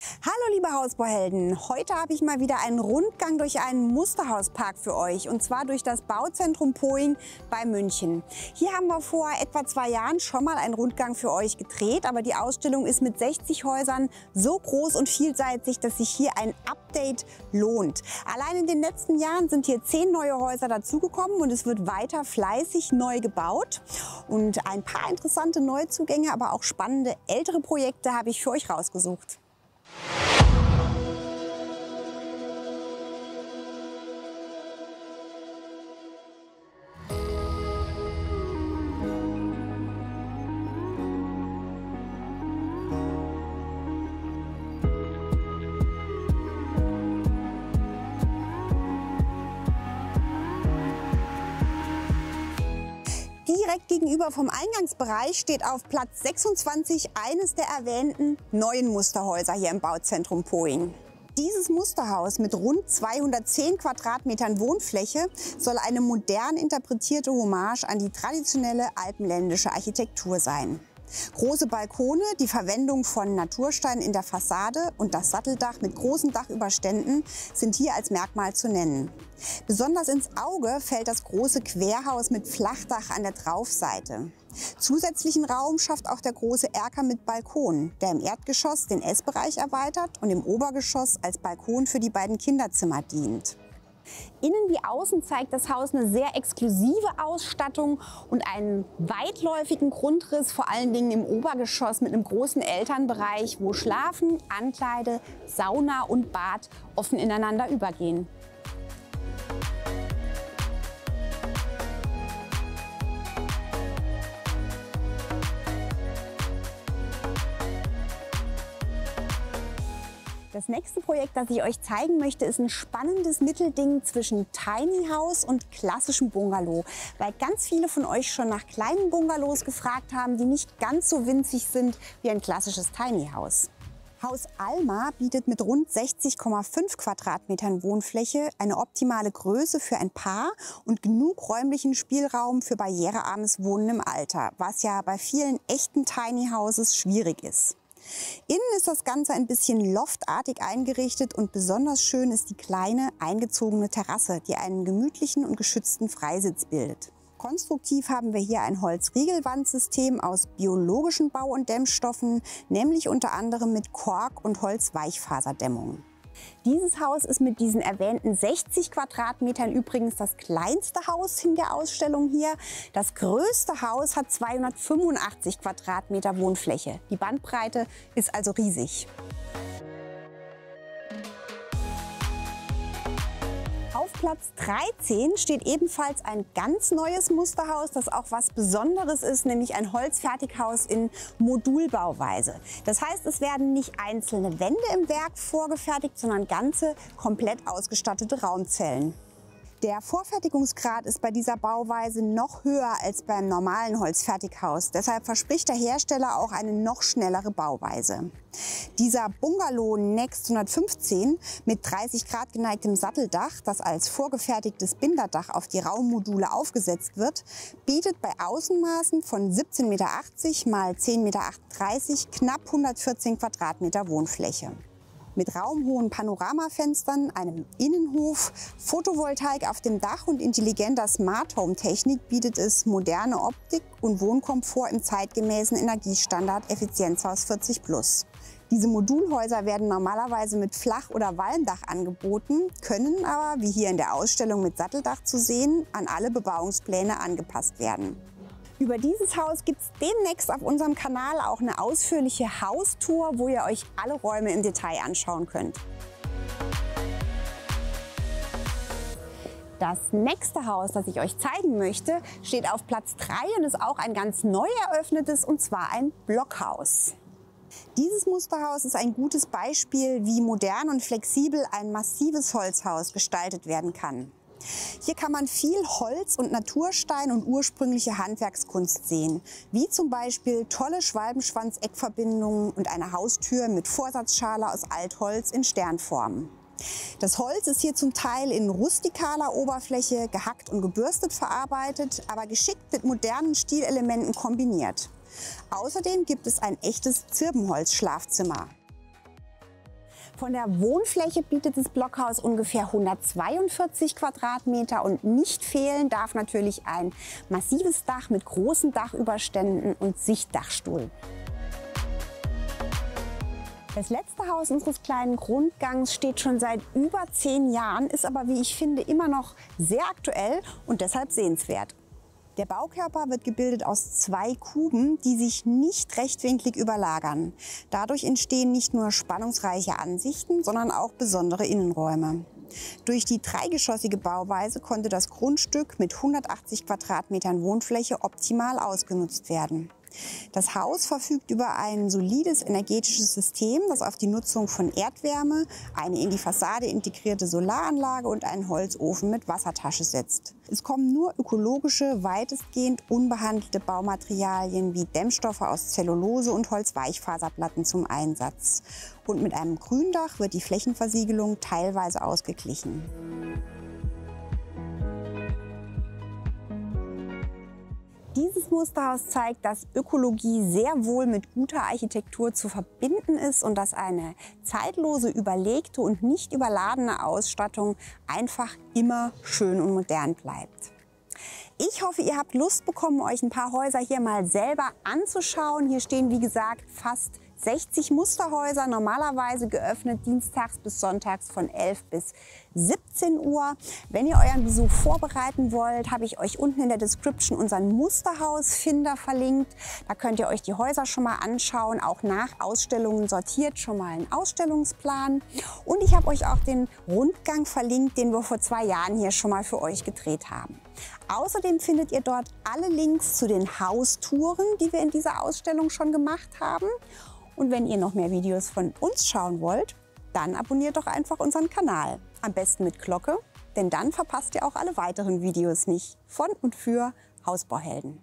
Hallo liebe Hausbauhelden, heute habe ich mal wieder einen Rundgang durch einen Musterhauspark für euch und zwar durch das Bauzentrum Poing bei München. Hier haben wir vor etwa 2 Jahren schon mal einen Rundgang für euch gedreht, aber die Ausstellung ist mit 60 Häusern so groß und vielseitig, dass sich hier ein Update lohnt. Allein in den letzten Jahren sind hier 10 neue Häuser dazugekommen und es wird weiter fleißig neu gebaut. Und ein paar interessante Neuzugänge, aber auch spannende ältere Projekte habe ich für euch rausgesucht. Direkt gegenüber vom Eingangsbereich steht auf Platz 26 eines der erwähnten neuen Musterhäuser hier im Bauzentrum Poing. Dieses Musterhaus mit rund 210 Quadratmetern Wohnfläche soll eine modern interpretierte Hommage an die traditionelle alpenländische Architektur sein. Große Balkone, die Verwendung von Naturstein in der Fassade und das Satteldach mit großen Dachüberständen sind hier als Merkmal zu nennen. Besonders ins Auge fällt das große Querhaus mit Flachdach an der Traufseite. Zusätzlichen Raum schafft auch der große Erker mit Balkon, der im Erdgeschoss den Essbereich erweitert und im Obergeschoss als Balkon für die beiden Kinderzimmer dient. Innen wie außen zeigt das Haus eine sehr exklusive Ausstattung und einen weitläufigen Grundriss, vor allen Dingen im Obergeschoss mit einem großen Elternbereich, wo Schlafen, Ankleide, Sauna und Bad offen ineinander übergehen. Das nächste Projekt, das ich euch zeigen möchte, ist ein spannendes Mittelding zwischen Tiny House und klassischem Bungalow, weil ganz viele von euch schon nach kleinen Bungalows gefragt haben, die nicht ganz so winzig sind wie ein klassisches Tiny House. Haus Alma bietet mit rund 60,5 Quadratmetern Wohnfläche eine optimale Größe für ein Paar und genug räumlichen Spielraum für barrierearmes Wohnen im Alter, was ja bei vielen echten Tiny Houses schwierig ist. Innen ist das Ganze ein bisschen loftartig eingerichtet und besonders schön ist die kleine, eingezogene Terrasse, die einen gemütlichen und geschützten Freisitz bildet. Konstruktiv haben wir hier ein Holzriegelwandsystem aus biologischen Bau- und Dämmstoffen, nämlich unter anderem mit Kork- und Holzweichfaserdämmung. Dieses Haus ist mit diesen erwähnten 60 Quadratmetern übrigens das kleinste Haus in der Ausstellung hier. Das größte Haus hat 285 Quadratmeter Wohnfläche. Die Bandbreite ist also riesig. Auf Platz 13 steht ebenfalls ein ganz neues Musterhaus, das auch was Besonderes ist, nämlich ein Holzfertighaus in Modulbauweise. Das heißt, es werden nicht einzelne Wände im Werk vorgefertigt, sondern ganze, komplett ausgestattete Raumzellen. Der Vorfertigungsgrad ist bei dieser Bauweise noch höher als beim normalen Holzfertighaus. Deshalb verspricht der Hersteller auch eine noch schnellere Bauweise. Dieser Bungalow Next 115 mit 30 Grad geneigtem Satteldach, das als vorgefertigtes Binderdach auf die Raummodule aufgesetzt wird, bietet bei Außenmaßen von 17,80 Meter mal 10,38 Meter knapp 114 Quadratmeter Wohnfläche. Mit raumhohen Panoramafenstern, einem Innenhof, Photovoltaik auf dem Dach und intelligenter Smart Home Technik bietet es moderne Optik und Wohnkomfort im zeitgemäßen Energiestandard Effizienzhaus 40+. Diese Modulhäuser werden normalerweise mit Flach- oder Walmdach angeboten, können aber, wie hier in der Ausstellung mit Satteldach zu sehen, an alle Bebauungspläne angepasst werden. Über dieses Haus gibt es demnächst auf unserem Kanal auch eine ausführliche Haustour, wo ihr euch alle Räume im Detail anschauen könnt. Das nächste Haus, das ich euch zeigen möchte, steht auf Platz 3 und ist auch ein ganz neu eröffnetes, und zwar ein Blockhaus. Dieses Musterhaus ist ein gutes Beispiel, wie modern und flexibel ein massives Holzhaus gestaltet werden kann. Hier kann man viel Holz und Naturstein und ursprüngliche Handwerkskunst sehen, wie zum Beispiel tolle Schwalbenschwanz-Eckverbindungen und eine Haustür mit Vorsatzschale aus Altholz in Sternform. Das Holz ist hier zum Teil in rustikaler Oberfläche gehackt und gebürstet verarbeitet, aber geschickt mit modernen Stilelementen kombiniert. Außerdem gibt es ein echtes Zirbenholz-Schlafzimmer. Von der Wohnfläche bietet das Blockhaus ungefähr 142 Quadratmeter und nicht fehlen darf natürlich ein massives Dach mit großen Dachüberständen und Sichtdachstuhl. Das letzte Haus unseres kleinen Grundgangs steht schon seit über 10 Jahren, ist aber, wie ich finde, immer noch sehr aktuell und deshalb sehenswert. Der Baukörper wird gebildet aus 2 Kuben, die sich nicht rechtwinklig überlagern. Dadurch entstehen nicht nur spannungsreiche Ansichten, sondern auch besondere Innenräume. Durch die dreigeschossige Bauweise konnte das Grundstück mit 180 Quadratmetern Wohnfläche optimal ausgenutzt werden. Das Haus verfügt über ein solides energetisches System, das auf die Nutzung von Erdwärme, eine in die Fassade integrierte Solaranlage und einen Holzofen mit Wassertasche setzt. Es kommen nur ökologische, weitestgehend unbehandelte Baumaterialien wie Dämmstoffe aus Zellulose und Holzweichfaserplatten zum Einsatz. Und mit einem Gründach wird die Flächenversiegelung teilweise ausgeglichen. Dieses Musterhaus zeigt, dass Ökologie sehr wohl mit guter Architektur zu verbinden ist und dass eine zeitlose, überlegte und nicht überladene Ausstattung einfach immer schön und modern bleibt. Ich hoffe, ihr habt Lust bekommen, euch ein paar Häuser hier mal selber anzuschauen. Hier stehen, wie gesagt, fast 60 Musterhäuser, normalerweise geöffnet dienstags bis sonntags von 11 bis 17 Uhr. Wenn ihr euren Besuch vorbereiten wollt, habe ich euch unten in der Description unseren Musterhausfinder verlinkt. Da könnt ihr euch die Häuser schon mal anschauen, auch nach Ausstellungen sortiert, schon mal einen Ausstellungsplan. Und ich habe euch auch den Rundgang verlinkt, den wir vor 2 Jahren hier schon mal für euch gedreht haben. Außerdem findet ihr dort alle Links zu den Haustouren, die wir in dieser Ausstellung schon gemacht haben. Und wenn ihr noch mehr Videos von uns schauen wollt, dann abonniert doch einfach unseren Kanal. Am besten mit Glocke, denn dann verpasst ihr auch alle weiteren Videos nicht von und für Hausbauhelden.